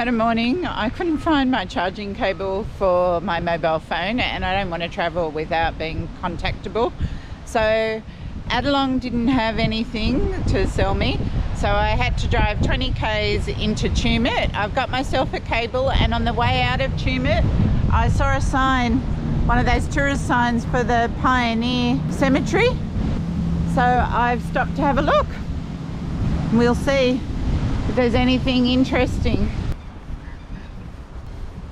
had a morning. I couldn't find my charging cable for my mobile phone, and I don't want to travel without being contactable. So Adelong didn't have anything to sell me, so I had to drive 20 k's into Tumut. I've got myself a cable, and on the way out of Tumut I saw a sign, one of those tourist signs for the Pioneer Cemetery, so I've stopped to have a look. We'll see if there's anything interesting.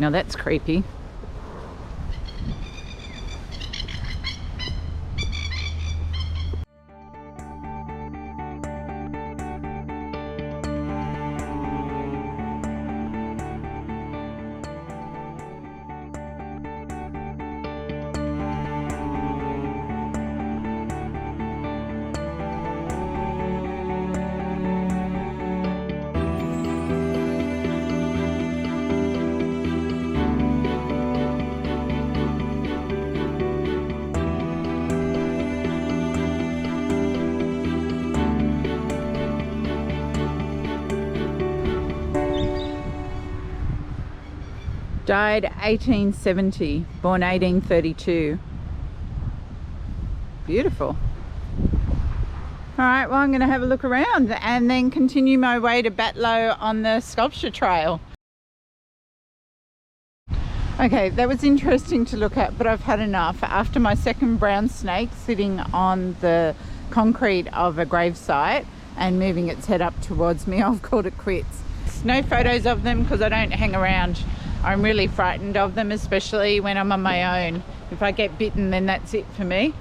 Now that's creepy. Died 1870, born 1832. Beautiful. All right, well, I'm going to have a look around and then continue my way to Batlow on the sculpture trail. Okay, that was interesting to look at, but I've had enough. After my second brown snake sitting on the concrete of a gravesite and moving its head up towards me, I've called it quits. No photos of them because I don't hang around. I'm really frightened of them, especially when I'm on my own. If I get bitten, then that's it for me.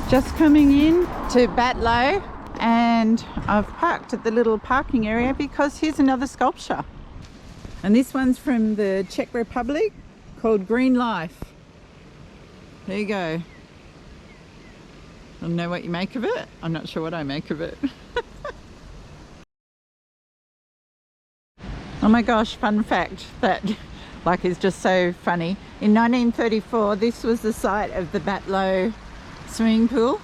Just coming in to Batlow, and I've parked at the little parking area because here's another sculpture. And this one's from the Czech Republic called Green Life. There you go. I don't know what you make of it. I'm not sure what I make of it. Oh my gosh, fun fact that is just so funny. In 1934, this was the site of the Batlow swimming pool,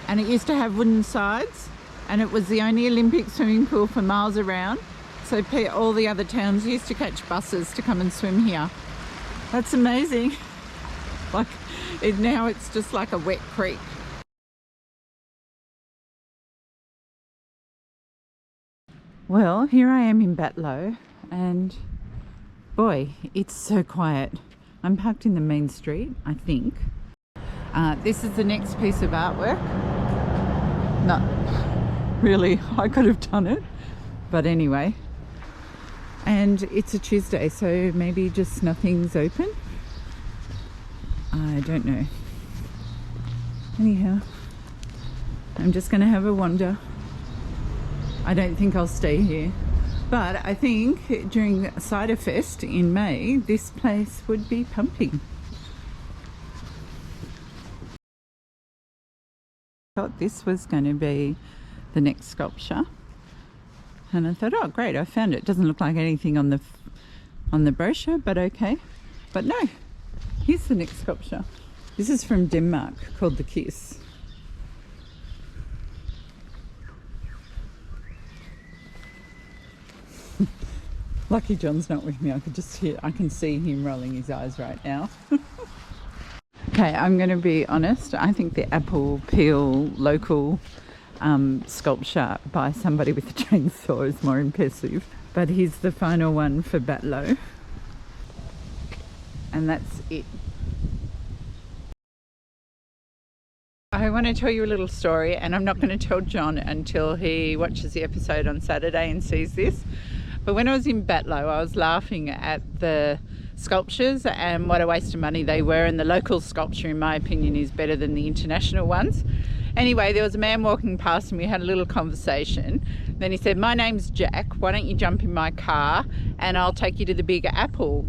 and it used to have wooden sides, and it was the only Olympic swimming pool for miles around. So all the other towns used to catch buses to come and swim here. That's amazing. Now it's just like a wet creek. Well, here I am in Batlow, and boy, it's so quiet. I'm parked in the main street, I think. This is the next piece of artwork. Not really, I could have done it, but anyway. And it's a Tuesday, so maybe just nothing's open. I don't know. Anyhow, I'm just going to have a wander. I don't think I'll stay here, but I think during Cider Fest in May, this place would be pumping. I thought this was going to be the next sculpture, and I thought, oh great, I found it. It doesn't look like anything on the brochure, but okay. But no, here's the next sculpture. This is from Denmark, called The Kiss. Lucky John's not with me. I can see him rolling his eyes right now. Okay, I'm going to be honest. I think the apple peel local sculpture by somebody with a chainsaw is more impressive. But here's the final one for Batlow. And that's it. I want to tell you a little story, and I'm not going to tell John until he watches the episode on Saturday and sees this. But when I was in Batlow, I was laughing at the sculptures and what a waste of money they were, and the local sculpture, in my opinion, is better than the international ones. Anyway, there was a man walking past and we had a little conversation. Then he said, "My name's Jack, why don't you jump in my car and I'll take you to the Big Apple,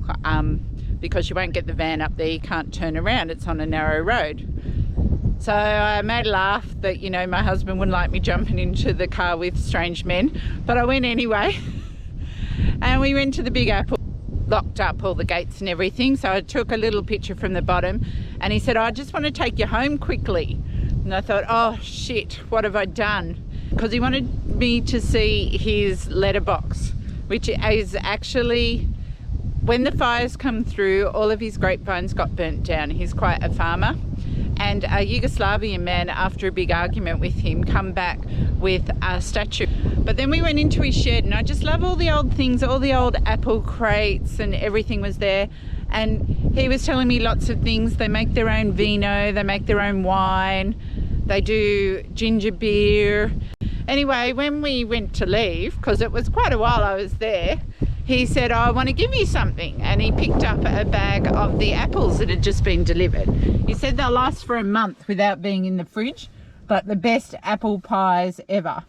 because you won't get the van up there, you can't turn around, it's on a narrow road." So I made a laugh that, you know, my husband wouldn't like me jumping into the car with strange men, but I went anyway. And we went to the Big Apple, locked up all the gates and everything, so I took a little picture from the bottom, and he said, "I just want to take you home quickly." And I thought, oh shit, what have I done? Because he wanted me to see his letterbox, which is actually, when the fires come through, all of his grapevines got burnt down. He's quite a farmer. And a Yugoslavian man, after a big argument with him, come back with a statue. But then we went into his shed, and I just love all the old things, all the old apple crates and everything was there. And he was telling me lots of things. They make their own vino, they make their own wine, they do ginger beer. Anyway, when we went to leave, because it was quite a while I was there, he said, oh, I want to give you something. And he picked up a bag of the apples that had just been delivered. He said they'll last for a month without being in the fridge, but the best apple pies ever.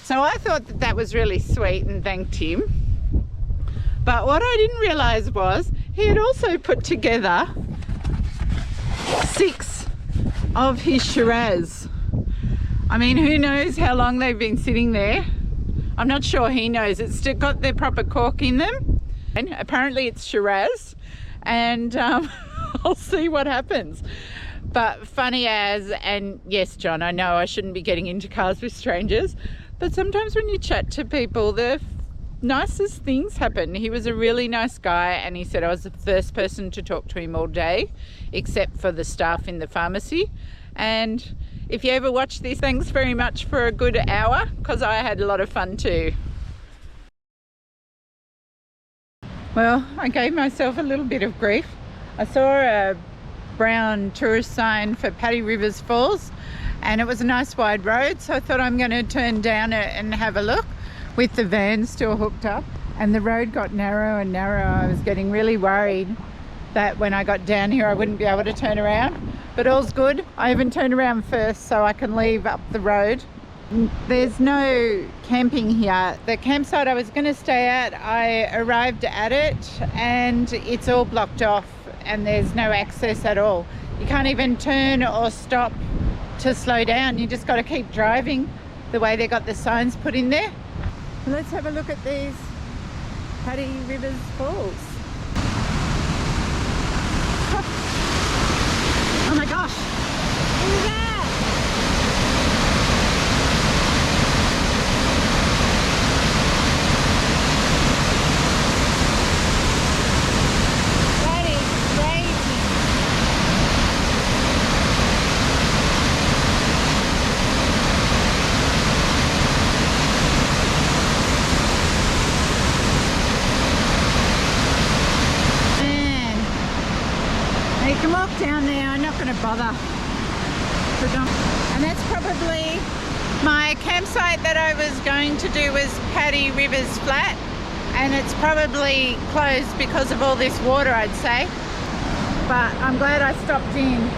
So I thought that that was really sweet and thanked him. But what I didn't realise was he had also put together 6 of his Shiraz. I mean, who knows how long they've been sitting there. I'm not sure he knows. It's still got their proper cork in them. And apparently it's Shiraz. And I'll see what happens. But funny as, and yes, John, I know I shouldn't be getting into cars with strangers, but sometimes when you chat to people, the nicest things happen. He was a really nice guy, and he said I was the first person to talk to him all day, except for the staff in the pharmacy. And if you ever watch this, thanks very much for a good hour, because I had a lot of fun too. Well, I gave myself a little bit of grief. I saw a brown tourist sign for Paddy Rivers Falls, and it was a nice wide road, so I thought I'm going to turn down it and have a look, with the van still hooked up. And the road got narrow and narrow. I was getting really worried that when I got down here I wouldn't be able to turn around, but all's good. I even turned around first so I can leave up the road. There's no camping here. The campsite I was going to stay at, I arrived at it and it's all blocked off and there's no access at all. You can't even turn or stop to slow down. You just got to keep driving the way they got the signs put in there. Let's have a look at these Paddy Rivers Falls. Oh my gosh, look at that! That is crazy. Man, you can walk down there. I'm not going to bother. And that's probably my campsite that I was going to do, was Paddy Rivers Flat, and it's probably closed because of all this water, I'd say, but I'm glad I stopped in.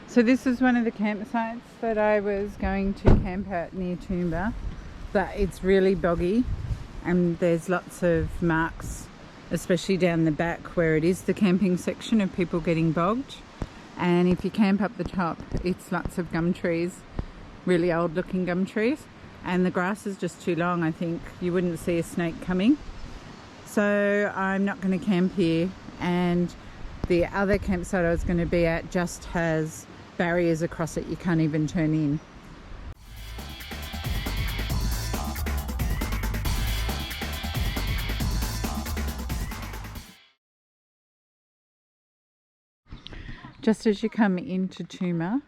So this is one of the campsites that I was going to camp at near Toomba, but it's really boggy and there's lots of marks, especially down the back where it is the camping section, of people getting bogged. And if you camp up the top, it's lots of gum trees, really old looking gum trees, and the grass is just too long. I think you wouldn't see a snake coming. So I'm not going to camp here, and the other campsite I was going to be at just has barriers across it. You can't even turn in. Just as you come into Toomba,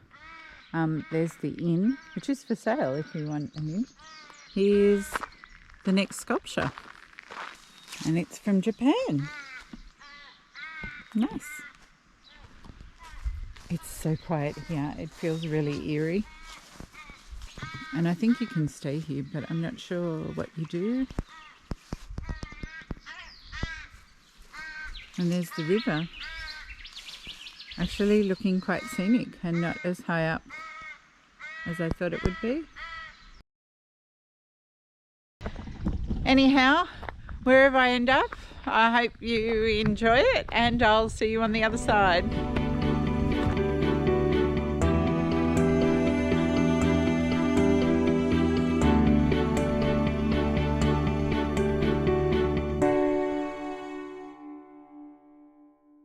there's the inn, which is for sale if you want an inn. Here's the next sculpture, and it's from Japan. Nice. It's so quiet here, it feels really eerie. And I think you can stay here, but I'm not sure what you do. And there's the river. Actually looking quite scenic and not as high up as I thought it would be. Anyhow, wherever I end up, I hope you enjoy it, and I'll see you on the other side.